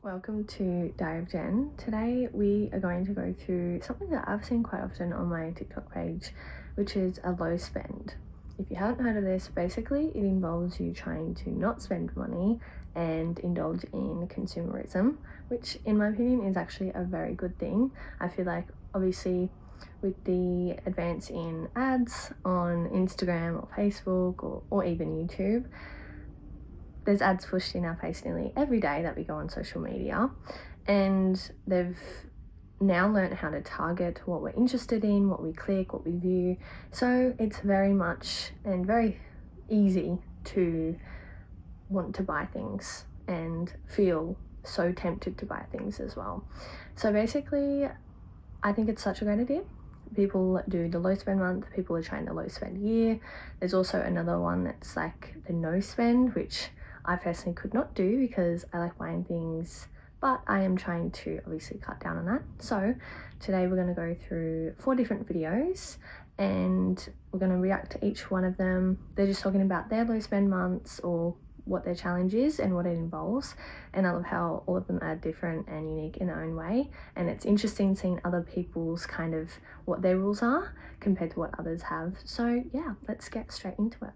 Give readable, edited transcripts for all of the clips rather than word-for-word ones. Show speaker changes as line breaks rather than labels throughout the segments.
Welcome to Diary of Jen. Today we are going to go through something that I've seen quite often on my TikTok page, which is a low spend. If you haven't heard of this, basically it involves you trying to not spend money and indulge in consumerism, which in my opinion is actually a very good thing. I feel like obviously with the advance in ads on Instagram or Facebook or even YouTube, there's ads pushed in our face nearly every day that we go on social media, and they've now learned how to target what we're interested in, what we click, what we view. So it's very much and very easy to want to buy things and feel so tempted to buy things as well. So basically, I think it's such a great idea. People do the low spend month, people are trying the low spend year. There's also another one that's like the no spend, which I personally could not do because I like buying things, but I am trying to obviously cut down on that. So today we're going to go through 4 different videos and we're going to react to each one of them. They're just talking about their low spend months or what their challenge is and what it involves, and I love how all of them are different and unique in their own way, and it's interesting seeing other people's kind of what their rules are compared to what others have. So yeah, let's get straight into it.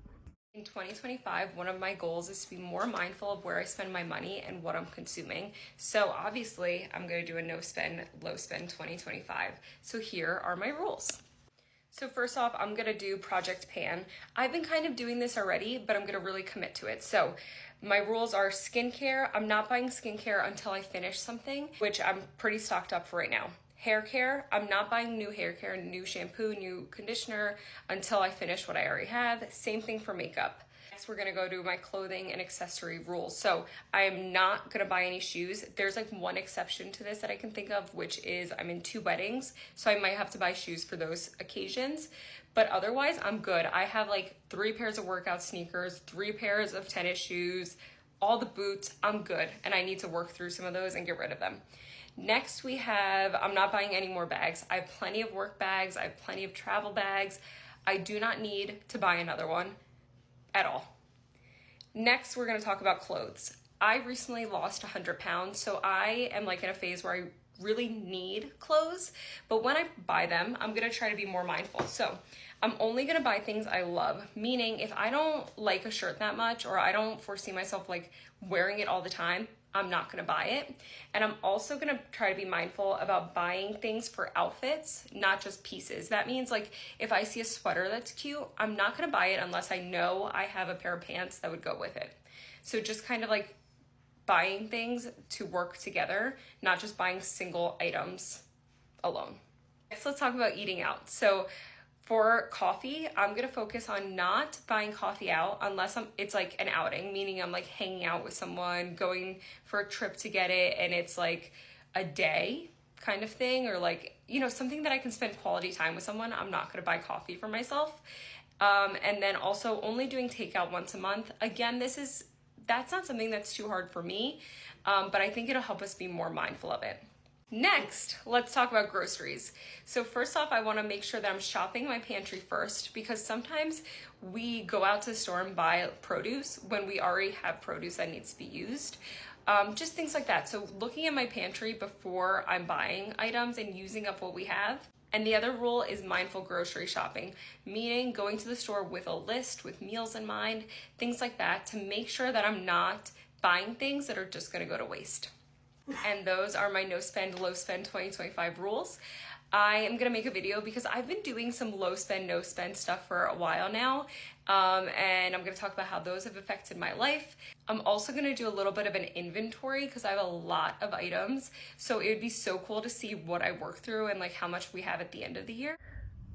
In 2025, one of my goals is to be more mindful of where I spend my money and what I'm consuming. So obviously, I'm going to do a no spend, low spend 2025. So here are my rules. So first off, I'm going to do Project Pan. I've been kind of doing this already, but I'm going to really commit to it. So my rules are skincare. I'm not buying skincare until I finish something, which I'm pretty stocked up for right now. Hair care, I'm not buying new hair care, new shampoo, new conditioner until I finish what I already have. Same thing for makeup. Next, we're gonna go to my clothing and accessory rules. So I am not gonna buy any shoes. There's like one exception to this that I can think of, which is I'm in 2 weddings, so I might have to buy shoes for those occasions. But otherwise, I'm good. I have like 3 pairs of workout sneakers, 3 pairs of tennis shoes, all the boots, I'm good. And I need to work through some of those and get rid of them. Next we have, I'm not buying any more bags. I have plenty of work bags. I have plenty of travel bags. I do not need to buy another one at all. Next, we're gonna talk about clothes. I recently lost 100 pounds, so I am like in a phase where I really need clothes, but when I buy them, I'm gonna try to be more mindful. So I'm only gonna buy things I love, meaning if I don't like a shirt that much or I don't foresee myself like wearing it all the time, I'm not gonna buy it. And I'm also gonna try to be mindful about buying things for outfits, not just pieces. That means like if I see a sweater that's cute, I'm not gonna buy it unless I know I have a pair of pants that would go with it. So just kind of like buying things to work together, not just buying single items alone. Next, let's talk about eating out. So for coffee, I'm gonna focus on not buying coffee out unless it's like an outing, meaning I'm like hanging out with someone, going for a trip to get it, and it's like a day kind of thing, or like, you know, something that I can spend quality time with someone. I'm not gonna buy coffee for myself. And then also only doing takeout once a month. Again, that's not something that's too hard for me, but I think it'll help us be more mindful of it. Next, let's talk about groceries. So first off, I wanna make sure that I'm shopping my pantry first, because sometimes we go out to the store and buy produce when we already have produce that needs to be used. Just things like that. So looking at my pantry before I'm buying items and using up what we have. And the other rule is mindful grocery shopping, meaning going to the store with a list, with meals in mind, things like that, to make sure that I'm not buying things that are just gonna go to waste. And those are my no spend, low spend 2025 rules. I am gonna make a video because I've been doing some low spend, no spend stuff for a while now. And I'm gonna talk about how those have affected my life. I'm also gonna do a little bit of an inventory because I have a lot of items. So it would be so cool to see what I work through and like how much we have at the end of the year.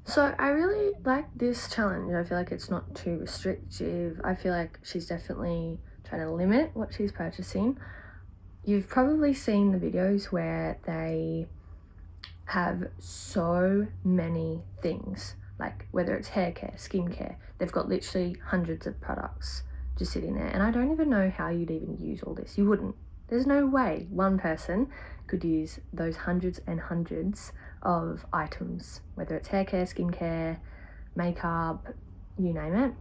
So I really like this challenge. I feel like it's not too restrictive. I feel like she's definitely trying to limit what she's purchasing. You've probably seen the videos where they have so many things, like whether it's hair care, skincare, they've got literally hundreds of products just sitting there. And I don't even know how you'd even use all this. You wouldn't. There's no way one person could use those hundreds and hundreds of items, whether it's hair care, skincare, makeup, you name it.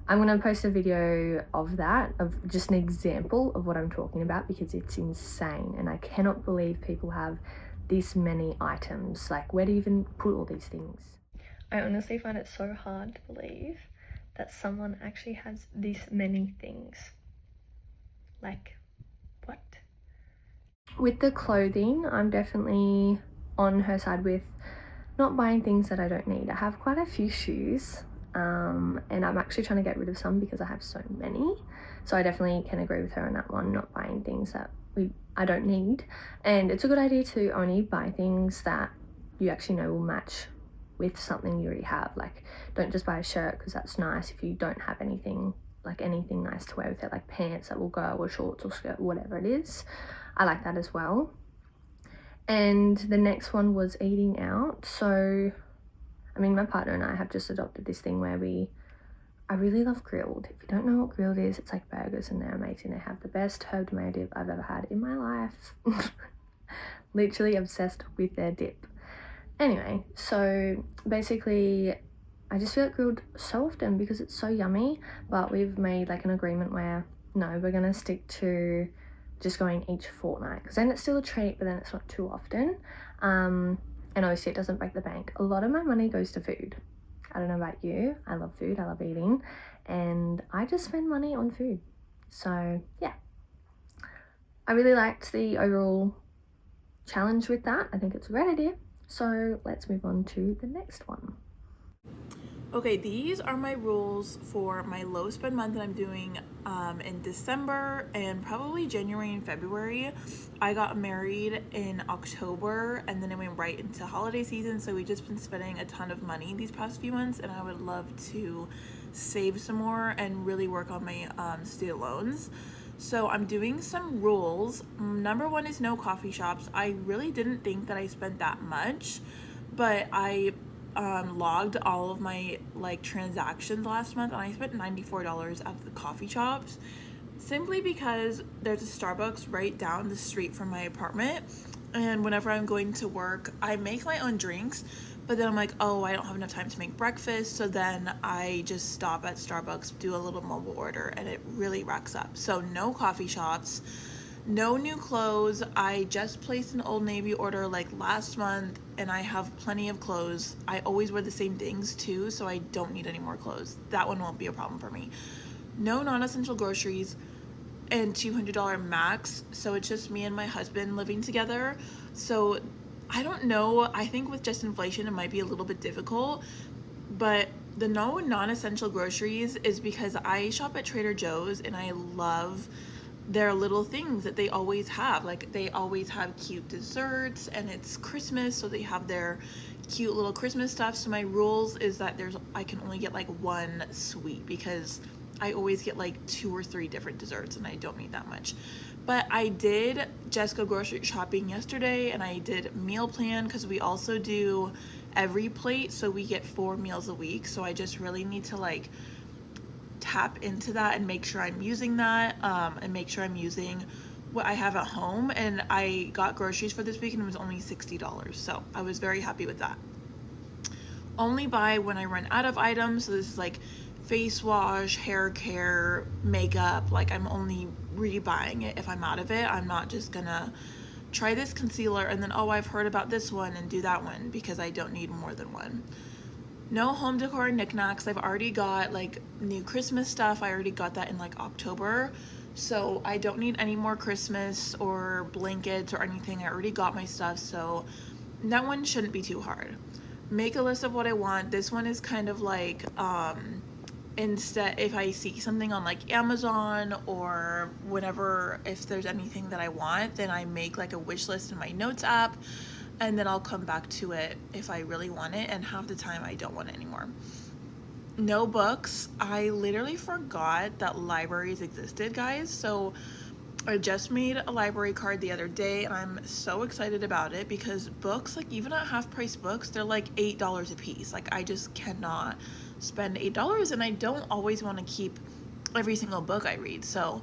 I'm going to post a video of that, of just an example of what I'm talking about, because it's insane and I cannot believe people have this many items. Like, where do you even put all these things? I honestly find it so hard to believe that someone actually has this many things. Like, what? With the clothing, I'm definitely on her side with not buying things that I don't need. I have quite a few shoes, and I'm actually trying to get rid of some because I have so many. So I definitely can agree with her on that one, not buying things that I don't need. And it's a good idea to only buy things that you actually know will match with something you already have. Like, don't just buy a shirt because that's nice if you don't have anything nice to wear with it, like pants that will go, or shorts or skirt, whatever it is. I like that as well. And the next one was eating out. So I mean, my partner and I have just adopted this thing where I really love grilled. If you don't know what grilled is, it's like burgers and they're amazing. They have the best herb tomato dip I've ever had in my life. Literally obsessed with their dip. Anyway, so basically I just feel like grilled so often because it's so yummy, but we've made like an agreement where no, we're gonna stick to just going each fortnight, because then it's still a treat, but then it's not too often. And obviously it doesn't break the bank. A lot of my money goes to food. I don't know about you, I love food, I love eating, and I just spend money on food. So yeah, I really liked the overall challenge with that. I think it's a great idea. So let's move on to the next one.
Okay, these are my rules for my low spend month that I'm doing in December and probably January and February. I got married in October and then it went right into holiday season, so we've just been spending a ton of money these past few months, and I would love to save some more and really work on my student loans. So I'm doing some rules. Number one is no coffee shops. I really didn't think that I spent that much, but I logged all of my transactions last month, and I spent $94 at the coffee shops, simply because there's a Starbucks right down the street from my apartment, and whenever I'm going to work I make my own drinks, but then I'm like, oh, I don't have enough time to make breakfast, so then I just stop at Starbucks, do a little mobile order, and it really racks up. So no coffee shops, no new clothes. I just placed an Old Navy order last month, and I have plenty of clothes. I always wear the same things too, so I don't need any more clothes. That one won't be a problem for me. No non-essential groceries, and $200 max. So it's just me and my husband living together. So I don't know, I think with just inflation it might be a little bit difficult, but the no non-essential groceries is because I shop at Trader Joe's and I love their little things that they always have. They always have cute desserts, and it's Christmas, so they have their cute little Christmas stuff. So my rules is that I can only get one sweet, because I always get 2 or 3 different desserts and I don't need that much. But I did just go grocery shopping yesterday, and I did meal plan because we also do every plate, so we get 4 meals a week. So I just really need to tap into that and make sure I'm using that, and make sure I'm using what I have at home. And I got groceries for this week and it was only $60, so I was very happy with that. Only buy when I run out of items. So this is face wash, hair care, makeup. I'm only rebuying it if I'm out of it. I'm not just gonna try this concealer and then, oh, I've heard about this one, and do that one, because I don't need more than one. No home decor knickknacks. I've already got new Christmas stuff. I already got that in October, so I don't need any more Christmas or blankets or anything. I already got my stuff, so that one shouldn't be too hard. Make a list of what I want. This one is kind of instead, if I see something on Amazon or whatever, if there's anything that I want, then I make a wish list in my notes app, and then I'll come back to it if I really want it, and half the time I don't want it anymore. No books. I literally forgot that libraries existed, guys. So I just made a library card the other day, and I'm so excited about it because books, even at half price books, they're $8 a piece. I just cannot spend $8, and I don't always want to keep every single book I read. So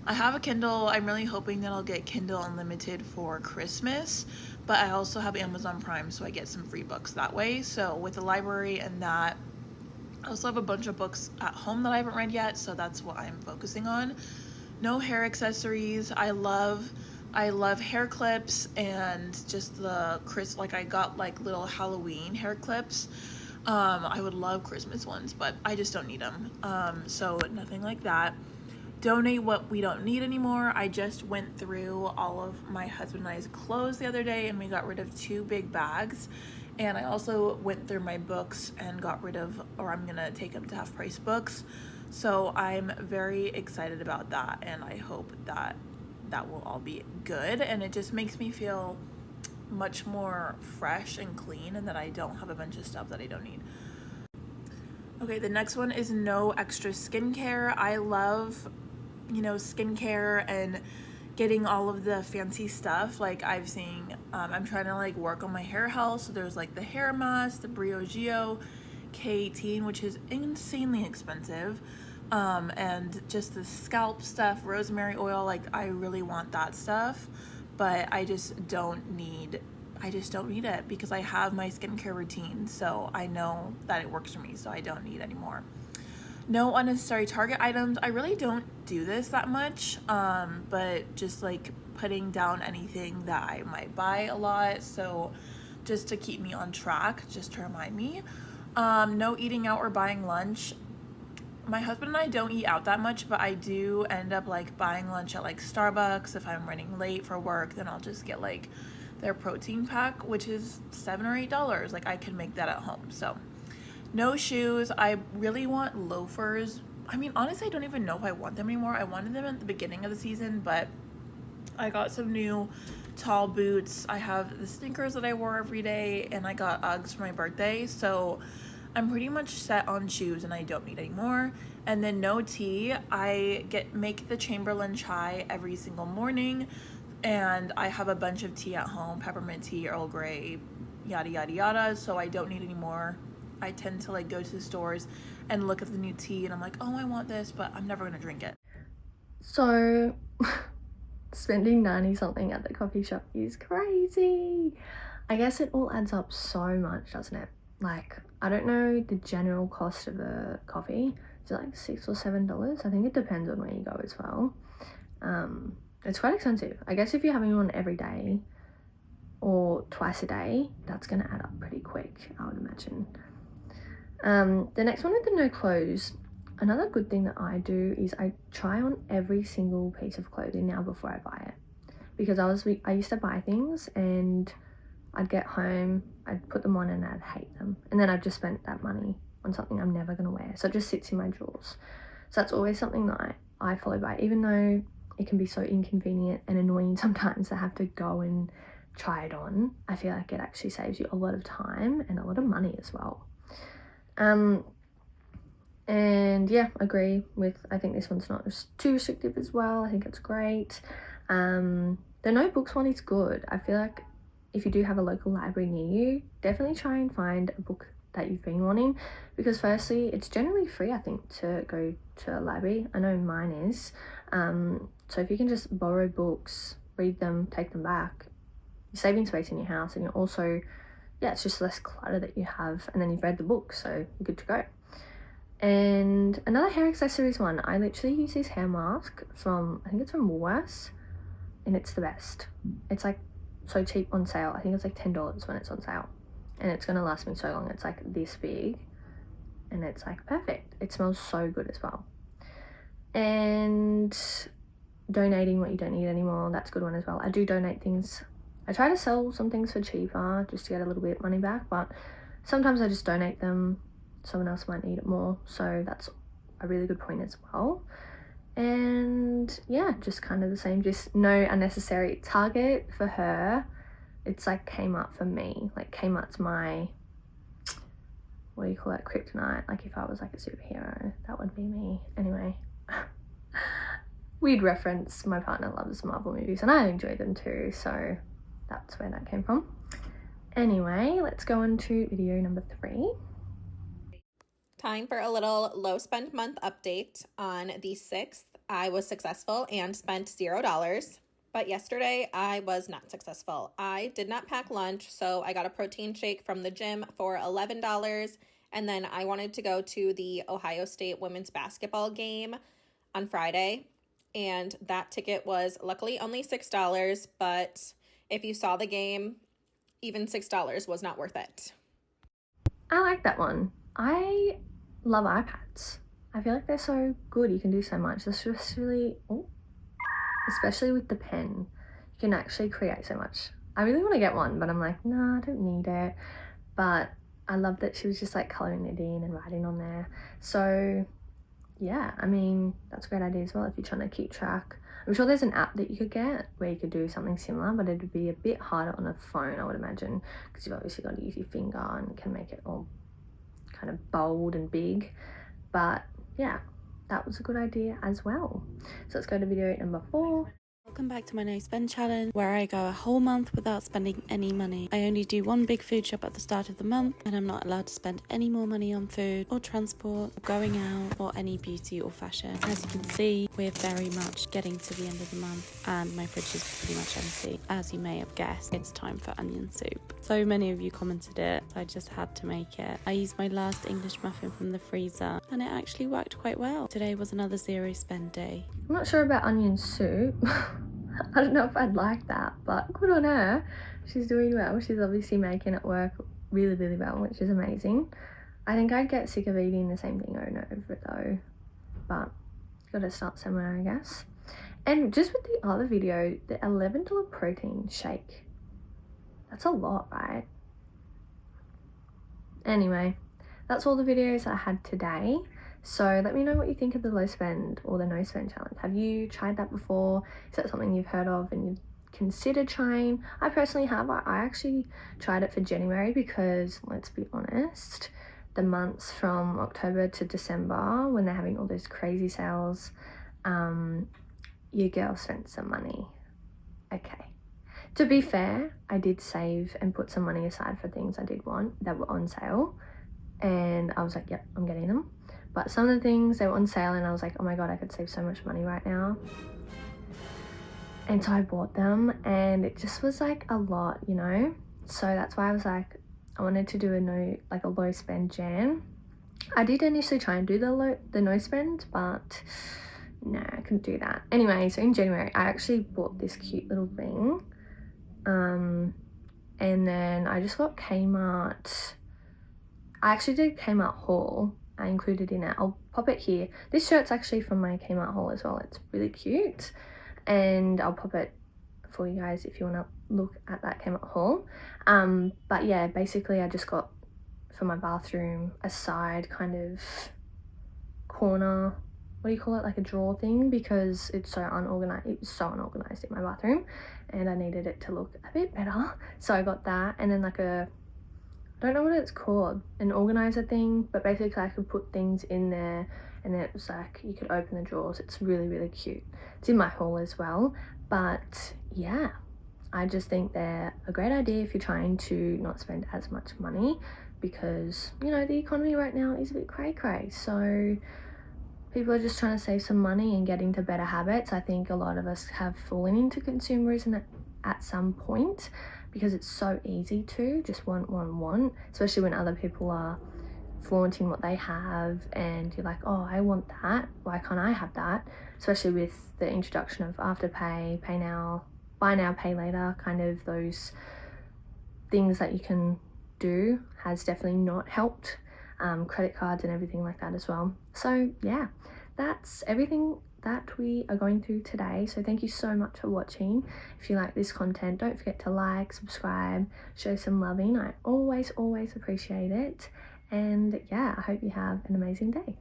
I have a Kindle. I'm really hoping that I'll get Kindle Unlimited for Christmas, but I also have Amazon Prime, so I get some free books that way. So with the library and that, I also have a bunch of books at home that I haven't read yet, so that's what I'm focusing on. No hair accessories. I love hair clips and just the like I got like little Halloween hair clips. I would love Christmas ones, but I just don't need them. So nothing like that. Donate what we don't need anymore. I just went through all of my husband and I's clothes the other day and we got rid of 2 big bags. And I also went through my books and got rid of, or I'm gonna take them to half price books. So I'm very excited about that, and I hope that that will all be good. And it just makes me feel much more fresh and clean, and that I don't have a bunch of stuff that I don't need. Okay, the next one is no extra skincare. I love, skincare and getting all of the fancy stuff. Like I'm trying to like work on my hair health. So there's like the hair mask, the Briogeo K18, which is insanely expensive. And just the scalp stuff, rosemary oil. Like I really want that stuff, but I just don't need it because I have my skincare routine. So I know that it works for me, so I don't need any more. No unnecessary Target items. I really don't do this that much, but just like putting down anything that I might buy a lot. So just to keep me on track, just to remind me. No eating out or buying lunch. My husband and I don't eat out that much, but I do end up like buying lunch at like Starbucks. If I'm running late for work, then I'll just get like their protein pack, which is $7 or $8. Like I can make that at home. So no shoes. I really want loafers. I mean, honestly, I don't even know if I want them anymore. I wanted them at the beginning of the season, but I got some new tall boots. I have the sneakers that I wore every day, and I got Uggs for my birthday. So I'm pretty much set on shoes, and I don't need any more. And then no tea. I make the Chamberlain chai every single morning, and I have a bunch of tea at home, peppermint tea, Earl Grey, yada yada yada. So I don't need any more. I tend to like go to the stores and look at the new tea and I'm like, oh, I want this, but I'm never gonna drink it.
So spending 90 something at the coffee shop is crazy. I guess it all adds up so much, doesn't it? Like, I don't know the general cost of a coffee. Is it like $6 or $7? I think it depends on where you go as well. It's quite expensive. I guess if you're having one every day or twice a day, that's gonna add up pretty quick, I would imagine. The next one with the no clothes. Another good thing that I do is I try on every single piece of clothing now before I buy it, because I used to buy things and I'd get home, I'd put them on and I'd hate them, and then I've just spent that money on something I'm never gonna wear, so it just sits in my drawers. So that's always something that I follow by, even though it can be so inconvenient and annoying sometimes to have to go and try it on. I feel like it actually saves you a lot of time and a lot of money as well. And yeah, agree with, I think this one's not too restrictive as well. I think it's great. The no books one is good. I feel like if you do have a local library near you, definitely try and find a book that you've been wanting, because firstly, it's generally free, I think, to go to a library. I know mine is. So if you can just borrow books, read them, take them back, you're saving space in your house, and you're also, yeah, it's just less clutter that you have, and then you've read the book, so you're good to go. And another hair accessories one, I literally use this hair mask from, I think it's from Woolworths, and it's the best. It's like so cheap on sale. I think it's like $10 when it's on sale, and it's gonna last me so long. It's like this big and it's like perfect. It smells so good as well. And donating what you don't need anymore, that's a good one as well. I do donate things. I try to sell some things for cheaper just to get a little bit of money back, but sometimes I just donate them. Someone else might need it more, so that's a really good point as well. And yeah, just kind of the same, just no unnecessary. Target for her, it's like Kmart for me. Like Kmart's my, what do you call it, kryptonite. Like if I was like a superhero, that would be me. Anyway, weird reference, my partner loves Marvel movies and I enjoy them too, so that's where that came from. Anyway, let's go on to video number 3.
Time for a little low spend month update. On the 6th, I was successful and spent $0. But yesterday, I was not successful. I did not pack lunch, so I got a protein shake from the gym for $11 And then I wanted to go to the Ohio State women's basketball game on Friday. And that ticket was luckily only $6, but if you saw the game, even $6 was not worth it.
I like that one. I love iPads. I feel like they're so good. You can do so much, especially with the pen. You can actually create so much. I really want to get one, but I'm like, nah, I don't need it. But I love that she was just like coloring it in and writing on there. So yeah, I mean, that's a great idea as well if you're trying to keep track. I'm sure there's an app that you could get where you could do something similar, but it would be a bit harder on a phone, I would imagine, because you've obviously got to use your finger and can make it all kind of bold and big. But yeah, that was a good idea as well. So let's go to video number 4.
Welcome back to my no spend challenge, where I go a whole month without spending any money. I only do one big food shop at the start of the month, and I'm not allowed to spend any more money on food or transport or going out or any beauty or fashion. As you can see, we're very much getting to the end of the month and my fridge is pretty much empty. As you may have guessed, it's time for onion soup. So many of you commented it, so I just had to make it. I used my last English muffin from the freezer and it actually worked quite well. Today was another zero spend day.
I'm not sure about onion soup. I don't know if I'd like that, but good on her. She's doing well. She's obviously making it work really, really well, which is amazing. I think I'd get sick of eating the same thing over and over though, but gotta start somewhere, I guess. And just with the other video, the $11 protein shake, that's a lot, right? Anyway, that's all the videos I had today. So let me know what you think of the low spend or the no spend challenge. Have you tried that before? Is that something you've heard of and you've considered trying? I personally have. I actually tried it for January because, let's be honest, the months from October to December, when they're having all those crazy sales, your girl spent some money. Okay. To be fair, I did save and put some money aside for things I did want that were on sale. And I was like, yep, I'm getting them. But some of the things, they were on sale and I was like, oh my god, I could save so much money right now. And so I bought them and it just was like a lot, you know? So that's why I was like, I wanted to do a low spend Jan. I did initially try and do the no spend, but no, I couldn't do that. Anyway, so in January, I actually bought this cute little ring. And then I just got Kmart. I actually did Kmart haul. I included in it. I'll pop it here. This shirt's actually from my Kmart haul as well. It's really cute. And I'll pop it for you guys if you want to look at that Kmart haul. But yeah, basically I just got for my bathroom a side kind of corner, what do you call it, like a drawer thing, because it's so unorganized. It was so unorganized in my bathroom and I needed it to look a bit better. So I got that, and then like a, I don't know what it's called, an organizer thing, but basically I could put things in there and then it was like you could open the drawers. It's really, really cute. It's in my haul as well. But yeah, I just think they're a great idea if you're trying to not spend as much money, because, you know, the economy right now is a bit cray-cray. So people are just trying to save some money and get into better habits. I think a lot of us have fallen into consumerism at some point, because it's so easy to just want, especially when other people are flaunting what they have and you're like, oh, I want that, why can't I have that? Especially with the introduction of Afterpay, Pay Now, Buy Now, Pay Later, kind of those things that you can do has definitely not helped. Credit cards and everything like that as well. So yeah, that's everything that we are going through today. So thank you so much for watching. If you like this content, don't forget to like, subscribe, show some loving. I always appreciate it. And yeah, I hope you have an amazing day.